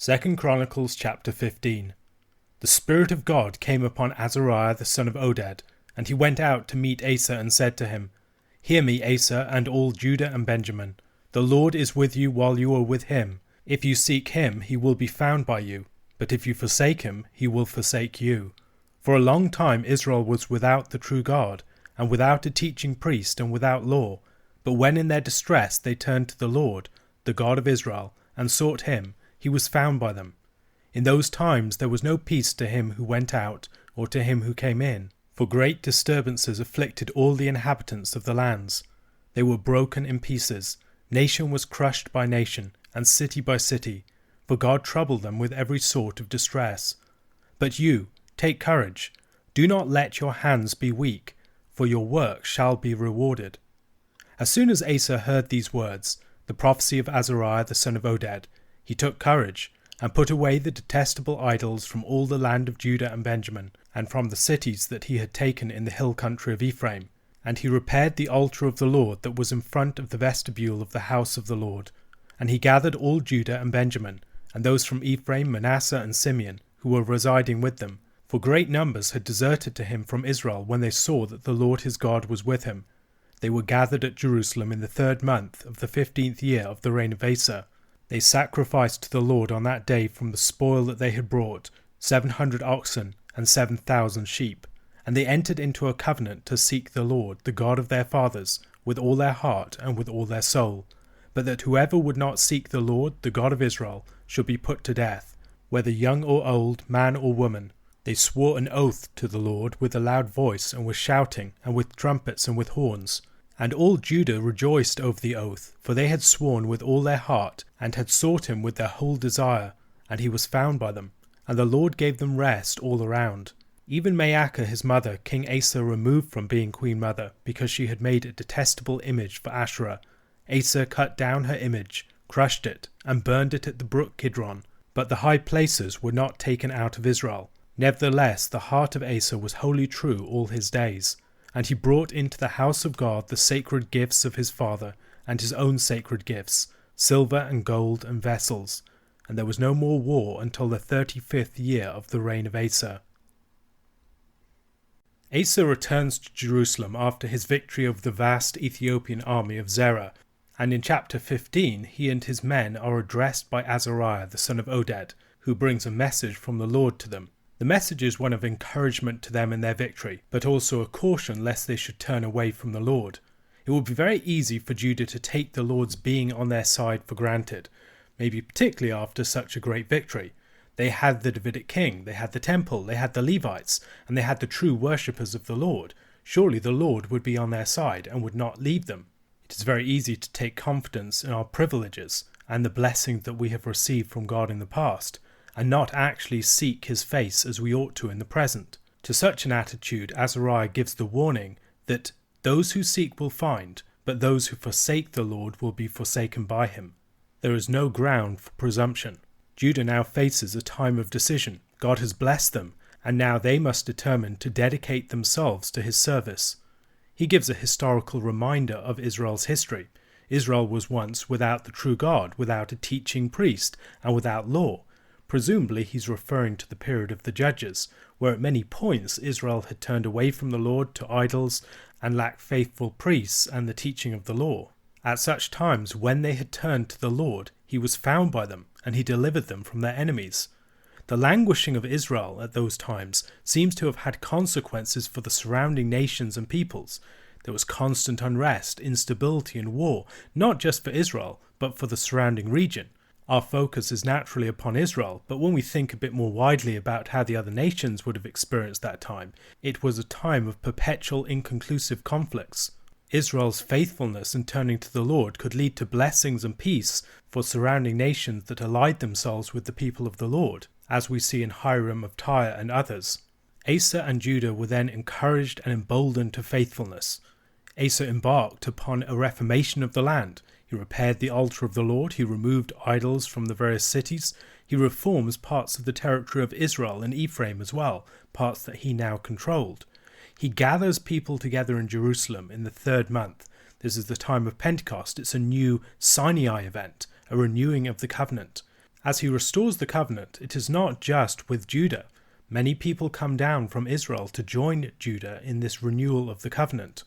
2 Chronicles chapter 15. The Spirit of God came upon Azariah the son of Oded, and he went out to meet Asa and said to him, Hear me, Asa, and all Judah and Benjamin. The Lord is with you while you are with him. If you seek him, he will be found by you. But if you forsake him, he will forsake you. For a long time Israel was without the true God, and without a teaching priest, and without law. But when in their distress they turned to the Lord, the God of Israel, and sought him, he was found by them. In those times there was no peace to him who went out, or to him who came in, for great disturbances afflicted all the inhabitants of the lands. They were broken in pieces, nation was crushed by nation, and city by city, for God troubled them with every sort of distress. But you, take courage, do not let your hands be weak, for your work shall be rewarded. As soon as Asa heard these words, the prophecy of Azariah the son of Oded, he took courage, and put away the detestable idols from all the land of Judah and Benjamin, and from the cities that he had taken in the hill country of Ephraim. And he repaired the altar of the Lord that was in front of the vestibule of the house of the Lord. And he gathered all Judah and Benjamin, and those from Ephraim, Manasseh, and Simeon, who were residing with them. For great numbers had deserted to him from Israel when they saw that the Lord his God was with him. They were gathered at Jerusalem in the 3rd month of the 15th year of the reign of Asa. They sacrificed to the Lord on that day from the spoil that they had brought, 700 oxen and 7,000 sheep. And they entered into a covenant to seek the Lord, the God of their fathers, with all their heart and with all their soul. But that whoever would not seek the Lord, the God of Israel, should be put to death, whether young or old, man or woman. They swore an oath to the Lord with a loud voice, and with shouting, and with trumpets, and with horns. And all Judah rejoiced over the oath, for they had sworn with all their heart, and had sought him with their whole desire, and he was found by them. And the Lord gave them rest all around. Even Maacah his mother King Asa removed from being queen mother, because she had made a detestable image for Asherah. Asa cut down her image, crushed it, and burned it at the brook Kidron. But the high places were not taken out of Israel. Nevertheless the heart of Asa was wholly true all his days. And he brought into the house of God the sacred gifts of his father, and his own sacred gifts, silver and gold and vessels. And there was no more war until the 35th year of the reign of Asa. Asa returns to Jerusalem after his victory over the vast Ethiopian army of Zerah, and in chapter 15 he and his men are addressed by Azariah the son of Oded, who brings a message from the Lord to them. The message is one of encouragement to them in their victory, but also a caution lest they should turn away from the Lord. It would be very easy for Judah to take the Lord's being on their side for granted, maybe particularly after such a great victory. They had the Davidic king, they had the temple, they had the Levites, and they had the true worshippers of the Lord. Surely the Lord would be on their side and would not leave them. It is very easy to take confidence in our privileges and the blessings that we have received from God in the past, and not actually seek his face as we ought to in the present. To such an attitude Azariah gives the warning that those who seek will find, but those who forsake the Lord will be forsaken by him. There is no ground for presumption. Judah now faces a time of decision. God has blessed them, and now they must determine to dedicate themselves to his service. He gives a historical reminder of Israel's history. Israel was once without the true God, without a teaching priest, and without law. Presumably he's referring to the period of the Judges, where at many points Israel had turned away from the Lord to idols and lacked faithful priests and the teaching of the law. At such times, when they had turned to the Lord, he was found by them, and he delivered them from their enemies. The languishing of Israel at those times seems to have had consequences for the surrounding nations and peoples. There was constant unrest, instability and war, not just for Israel, but for the surrounding region. Our focus is naturally upon Israel, but when we think a bit more widely about how the other nations would have experienced that time, it was a time of perpetual inconclusive conflicts. Israel's faithfulness and turning to the Lord could lead to blessings and peace for surrounding nations that allied themselves with the people of the Lord, as we see in Hiram of Tyre and others. Asa and Judah were then encouraged and emboldened to faithfulness. Asa embarked upon a reformation of the land. He repaired the altar of the Lord, he removed idols from the various cities, he reforms parts of the territory of Israel and Ephraim as well, parts that he now controlled. He gathers people together in Jerusalem in the 3rd month. This is the time of Pentecost. It's a new Sinai event, a renewing of the covenant. As he restores the covenant, it is not just with Judah. Many people come down from Israel to join Judah in this renewal of the covenant.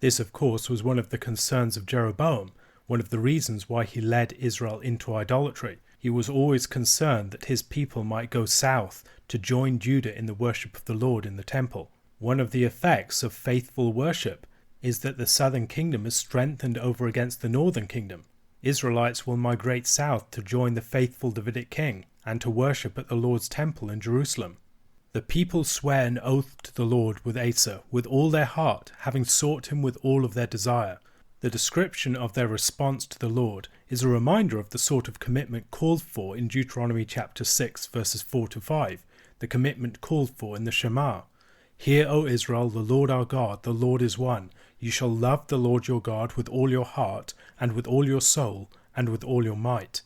This, of course, was one of the concerns of Jeroboam, one of the reasons why he led Israel into idolatry. He was always concerned that his people might go south to join Judah in the worship of the Lord in the temple. One of the effects of faithful worship is that the southern kingdom is strengthened over against the northern kingdom. Israelites will migrate south to join the faithful Davidic king and to worship at the Lord's temple in Jerusalem. The people swear an oath to the Lord with Asa, with all their heart, having sought him with all of their desire. The description of their response to the Lord is a reminder of the sort of commitment called for in Deuteronomy chapter 6 verses 4 to 5, the commitment called for in the Shema. Hear, O Israel, the Lord our God, the Lord is one. You shall love the Lord your God with all your heart, and with all your soul, and with all your might.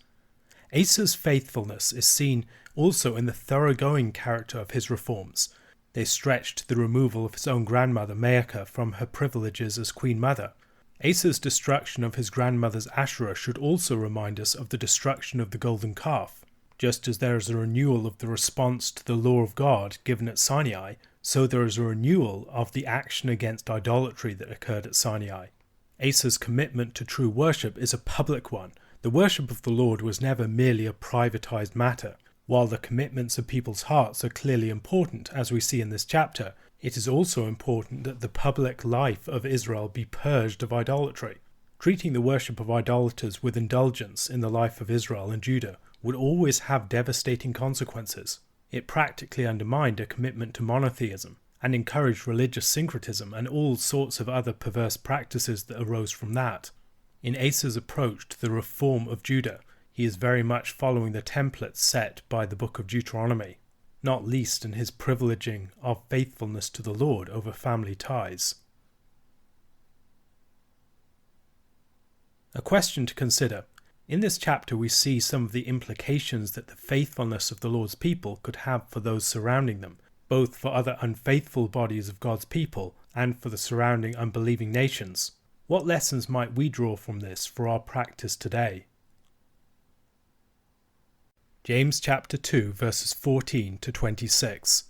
Asa's faithfulness is seen also in the thoroughgoing character of his reforms. They stretched to the removal of his own grandmother Maacah from her privileges as queen mother. Asa's destruction of his grandmother's Asherah should also remind us of the destruction of the golden calf. Just as there is a renewal of the response to the law of God given at Sinai, so there is a renewal of the action against idolatry that occurred at Sinai. Asa's commitment to true worship is a public one. The worship of the Lord was never merely a privatized matter. While the commitments of people's hearts are clearly important, as we see in this chapter, it is also important that the public life of Israel be purged of idolatry. Treating the worship of idolaters with indulgence in the life of Israel and Judah would always have devastating consequences. It practically undermined a commitment to monotheism and encouraged religious syncretism and all sorts of other perverse practices that arose from that. In Asa's approach to the reform of Judah, he is very much following the template set by the book of Deuteronomy, not least in his privileging of faithfulness to the Lord over family ties. A question to consider. In this chapter we see some of the implications that the faithfulness of the Lord's people could have for those surrounding them, both for other unfaithful bodies of God's people and for the surrounding unbelieving nations. What lessons might we draw from this for our practice today? James chapter 2 verses 14 to 26.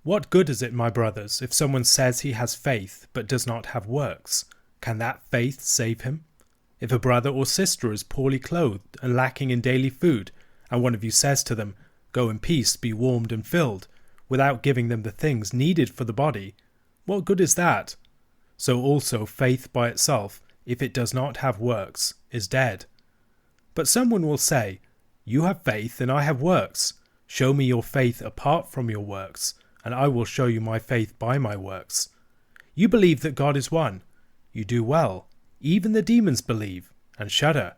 What good is it, my brothers, if someone says he has faith but does not have works? Can that faith save him? If a brother or sister is poorly clothed and lacking in daily food, and one of you says to them, "Go in peace, be warmed and filled," without giving them the things needed for the body, what good is that? So also faith by itself, if it does not have works, is dead. But someone will say, "You have faith and I have works. Show me your faith apart from your works, and I will show you my faith by my works. You believe that God is one. You do well. Even the demons believe and shudder.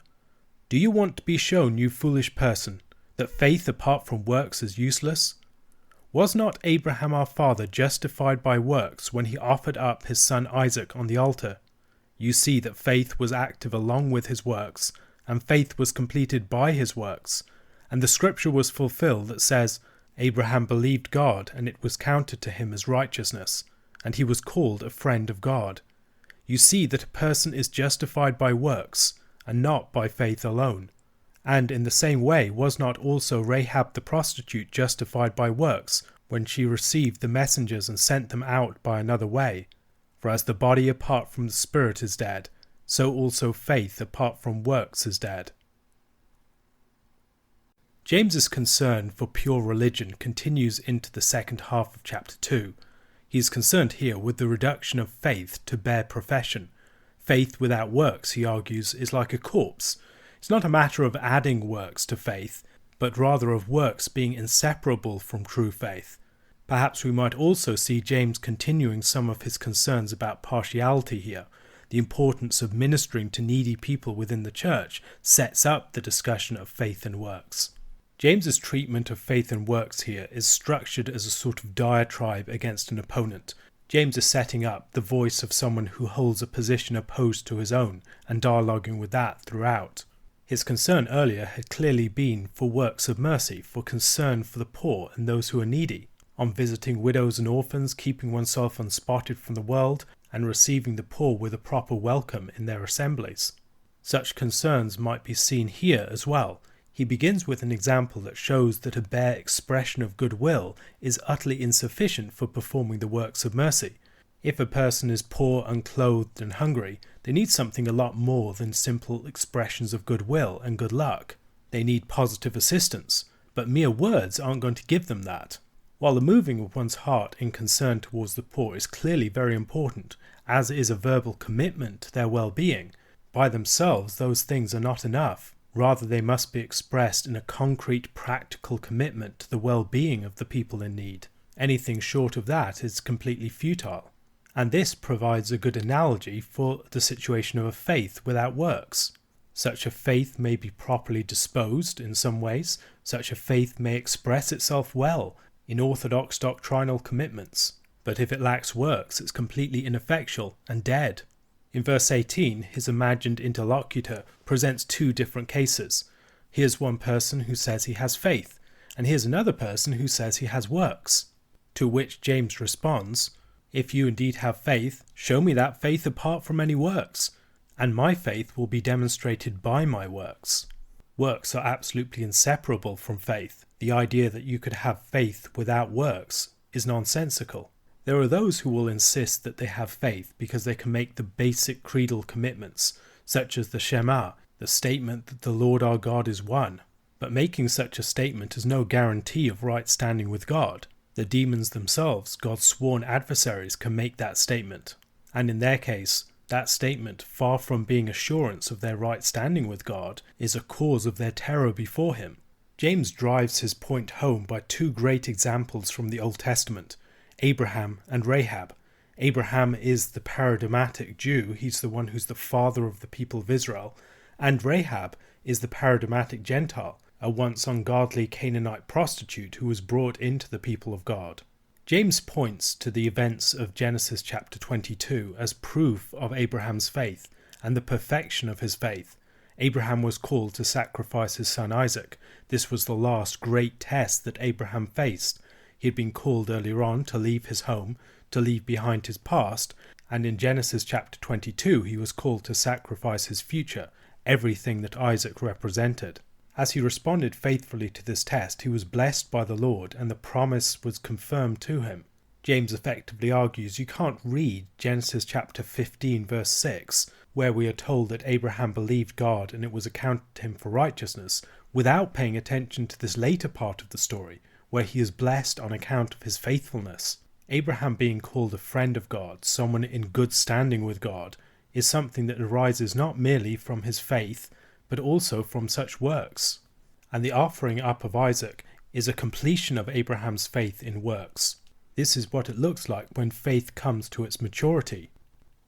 Do you want to be shown, you foolish person, that faith apart from works is useless? Was not Abraham our father justified by works when he offered up his son Isaac on the altar? You see that faith was active along with his works, and faith was completed by his works. And the scripture was fulfilled that says, Abraham believed God, and it was counted to him as righteousness, and he was called a friend of God. You see that a person is justified by works, and not by faith alone. And in the same way was not also Rahab the prostitute justified by works, when she received the messengers and sent them out by another way? For as the body apart from the spirit is dead, so also faith apart from works is dead. James's concern for pure religion continues into the second half of chapter 2. He is concerned here with the reduction of faith to bare profession. Faith without works, he argues, is like a corpse. It's not a matter of adding works to faith, but rather of works being inseparable from true faith. Perhaps we might also see James continuing some of his concerns about partiality here. The importance of ministering to needy people within the church sets up the discussion of faith and works. James's treatment of faith and works here is structured as a sort of diatribe against an opponent. James is setting up the voice of someone who holds a position opposed to his own and dialoguing with that throughout. His concern earlier had clearly been for works of mercy, for concern for the poor and those who are needy, on visiting widows and orphans, keeping oneself unspotted from the world, and receiving the poor with a proper welcome in their assemblies. Such concerns might be seen here as well. He begins with an example that shows that a bare expression of goodwill is utterly insufficient for performing the works of mercy. If a person is poor, unclothed, and hungry, they need something a lot more than simple expressions of goodwill and good luck. They need positive assistance, but mere words aren't going to give them that. While the moving of one's heart in concern towards the poor is clearly very important, as is a verbal commitment to their well-being, by themselves those things are not enough. Rather, they must be expressed in a concrete, practical commitment to the well-being of the people in need. Anything short of that is completely futile. And this provides a good analogy for the situation of a faith without works. Such a faith may be properly disposed in some ways. Such a faith may express itself well in orthodox doctrinal commitments. But if it lacks works, it's completely ineffectual and dead. In verse 18, his imagined interlocutor presents two different cases. Here's one person who says he has faith, and here's another person who says he has works. To which James responds, "If you indeed have faith, show me that faith apart from any works, and my faith will be demonstrated by my works." Works are absolutely inseparable from faith. The idea that you could have faith without works is nonsensical. There are those who will insist that they have faith because they can make the basic creedal commitments, such as the Shema, the statement that the Lord our God is one. But making such a statement is no guarantee of right standing with God. The demons themselves, God's sworn adversaries, can make that statement. And in their case, that statement, far from being assurance of their right standing with God, is a cause of their terror before him. James drives his point home by two great examples from the Old Testament, Abraham and Rahab. Abraham is the paradigmatic Jew, he's the one who's the father of the people of Israel, and Rahab is the paradigmatic Gentile, a once ungodly Canaanite prostitute who was brought into the people of God. James points to the events of Genesis chapter 22 as proof of Abraham's faith and the perfection of his faith. Abraham was called to sacrifice his son Isaac. This was the last great test that Abraham faced. He had been called earlier on to leave his home, to leave behind his past, and in Genesis chapter 22 he was called to sacrifice his future, everything that Isaac represented. As he responded faithfully to this test, he was blessed by the Lord, and the promise was confirmed to him. James effectively argues you can't read Genesis chapter 15 verse 6, where we are told that Abraham believed God and it was accounted to him for righteousness, without paying attention to this later part of the story, where he is blessed on account of his faithfulness. Abraham being called a friend of God, someone in good standing with God, is something that arises not merely from his faith, but also from such works. And the offering up of Isaac is a completion of Abraham's faith in works. This is what it looks like when faith comes to its maturity.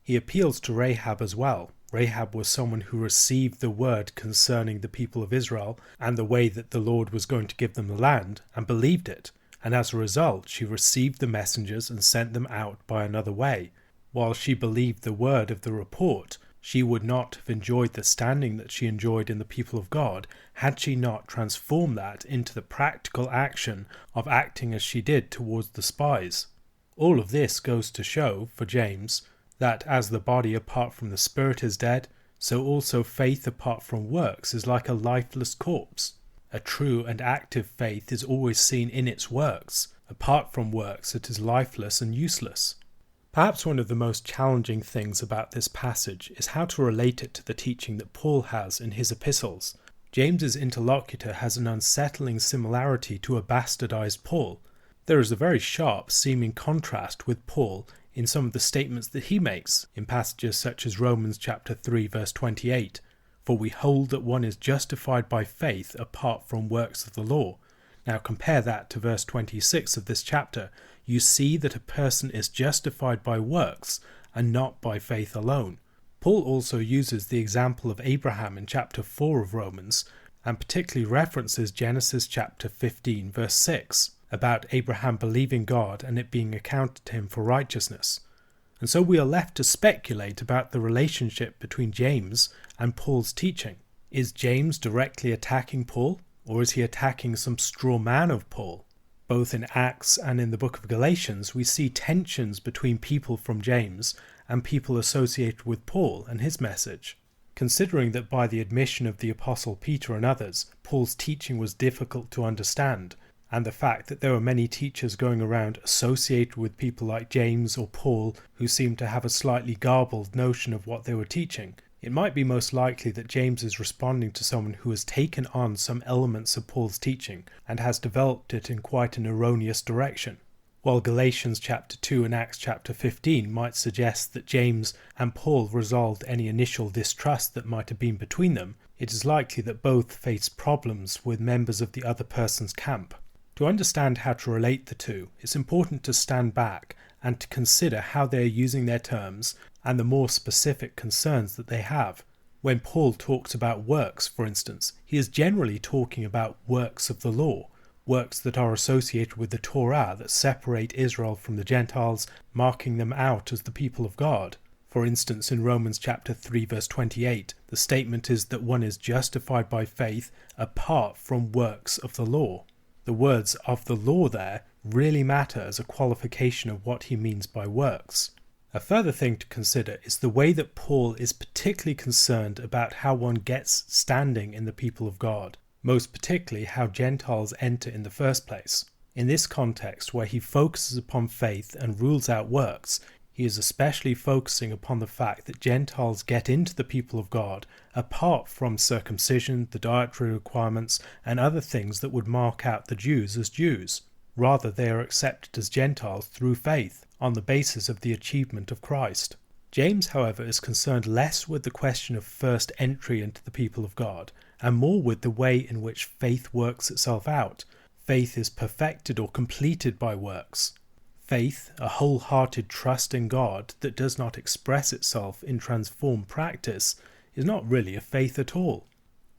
He appeals to Rahab as well. Rahab was someone who received the word concerning the people of Israel and the way that the Lord was going to give them the land, and believed it, and as a result she received the messengers and sent them out by another way. While she believed the word of the report, she would not have enjoyed the standing that she enjoyed in the people of God had she not transformed that into the practical action of acting as she did towards the spies. All of this goes to show, for James, that as the body apart from the spirit is dead, so also faith apart from works is like a lifeless corpse. A true and active faith is always seen in its works. Apart from works, it is lifeless and useless. Perhaps one of the most challenging things about this passage is how to relate it to the teaching that Paul has in his epistles. James's interlocutor has an unsettling similarity to a bastardized Paul. There is a very sharp seeming contrast with Paul in some of the statements that he makes in passages such as Romans chapter 3 verse 28. For we hold that one is justified by faith apart from works of the law. Now compare that to verse 26 of this chapter. You see that a person is justified by works and not by faith alone. Paul also uses the example of Abraham in chapter 4 of Romans, and particularly references Genesis chapter 15 verse 6 about Abraham believing God and it being accounted to him for righteousness. And so we are left to speculate about the relationship between James and Paul's teaching. Is James directly attacking Paul, or is he attacking some straw man of Paul? Both in Acts and in the book of Galatians, we see tensions between people from James and people associated with Paul and his message. Considering that by the admission of the Apostle Peter and others, Paul's teaching was difficult to understand, and the fact that there were many teachers going around associated with people like James or Paul who seemed to have a slightly garbled notion of what they were teaching, it might be most likely that James is responding to someone who has taken on some elements of Paul's teaching and has developed it in quite an erroneous direction. While Galatians chapter 2 and Acts chapter 15 might suggest that James and Paul resolved any initial distrust that might have been between them, it is likely that both faced problems with members of the other person's camp. To understand how to relate the two, it's important to stand back and to consider how they are using their terms and the more specific concerns that they have. When Paul talks about works, for instance, he is generally talking about works of the law, works that are associated with the Torah that separate Israel from the Gentiles, marking them out as the people of God. For instance, in Romans chapter 3 verse 28, the statement is that one is justified by faith apart from works of the law. The words of the law there really matter as a qualification of what he means by works. A further thing to consider is the way that Paul is particularly concerned about how one gets standing in the people of God, most particularly how Gentiles enter in the first place. In this context, where he focuses upon faith and rules out works, he is especially focusing upon the fact that Gentiles get into the people of God apart from circumcision, the dietary requirements, and other things that would mark out the Jews as Jews. Rather, they are accepted as Gentiles through faith, on the basis of the achievement of Christ. James, however, is concerned less with the question of first entry into the people of God, and more with the way in which faith works itself out. Faith is perfected or completed by works. Faith, a wholehearted trust in God that does not express itself in transformed practice, is not really a faith at all.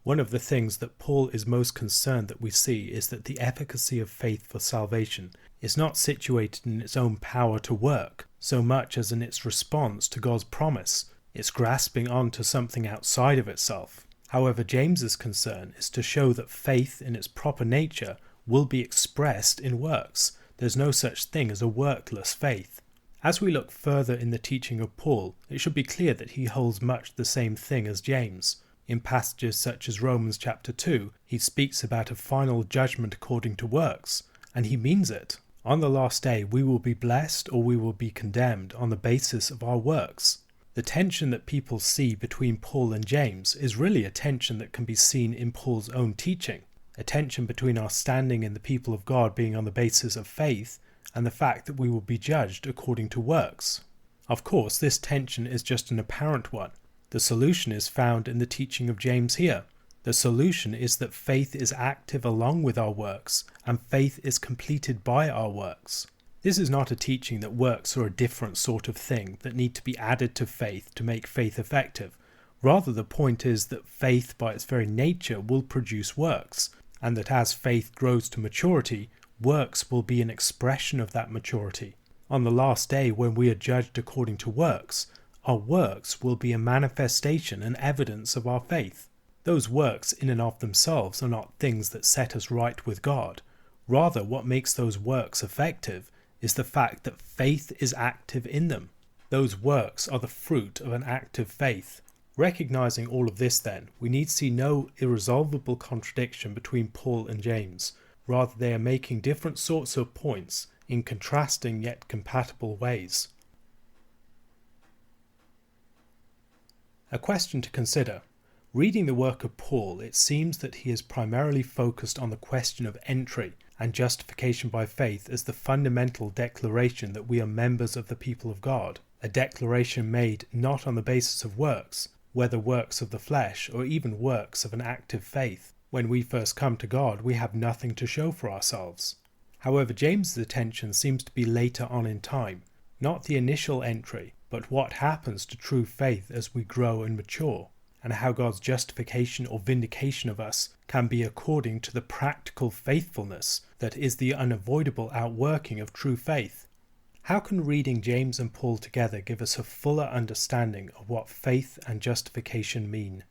One of the things that Paul is most concerned that we see is that the efficacy of faith for salvation is not situated in its own power to work, so much as in its response to God's promise, its grasping on to something outside of itself. However, James's concern is to show that faith in its proper nature will be expressed in works. There's no such thing as a workless faith. As we look further in the teaching of Paul, it should be clear that he holds much the same thing as James. In passages such as Romans chapter 2, he speaks about a final judgment according to works, and he means it. On the last day, we will be blessed or we will be condemned on the basis of our works. The tension that people see between Paul and James is really a tension that can be seen in Paul's own teaching, a tension between our standing in the people of God being on the basis of faith and the fact that we will be judged according to works. Of course, this tension is just an apparent one. The solution is found in the teaching of James here. The solution is that faith is active along with our works, and faith is completed by our works. This is not a teaching that works are a different sort of thing that need to be added to faith to make faith effective. Rather, the point is that faith by its very nature will produce works, and that as faith grows to maturity, works will be an expression of that maturity. On the last day, when we are judged according to works, our works will be a manifestation and evidence of our faith. Those works in and of themselves are not things that set us right with God. Rather, what makes those works effective is the fact that faith is active in them. Those works are the fruit of an active faith. Recognizing all of this then, we need see no irresolvable contradiction between Paul and James. Rather, they are making different sorts of points in contrasting yet compatible ways. A question to consider. Reading the work of Paul, it seems that he is primarily focused on the question of entry and justification by faith as the fundamental declaration that we are members of the people of God, a declaration made not on the basis of works, whether works of the flesh or even works of an active faith. When we first come to God, we have nothing to show for ourselves. However, James's attention seems to be later on in time, not the initial entry, but what happens to true faith as we grow and mature, and how God's justification or vindication of us can be according to the practical faithfulness that is the unavoidable outworking of true faith. How can reading James and Paul together give us a fuller understanding of what faith and justification mean?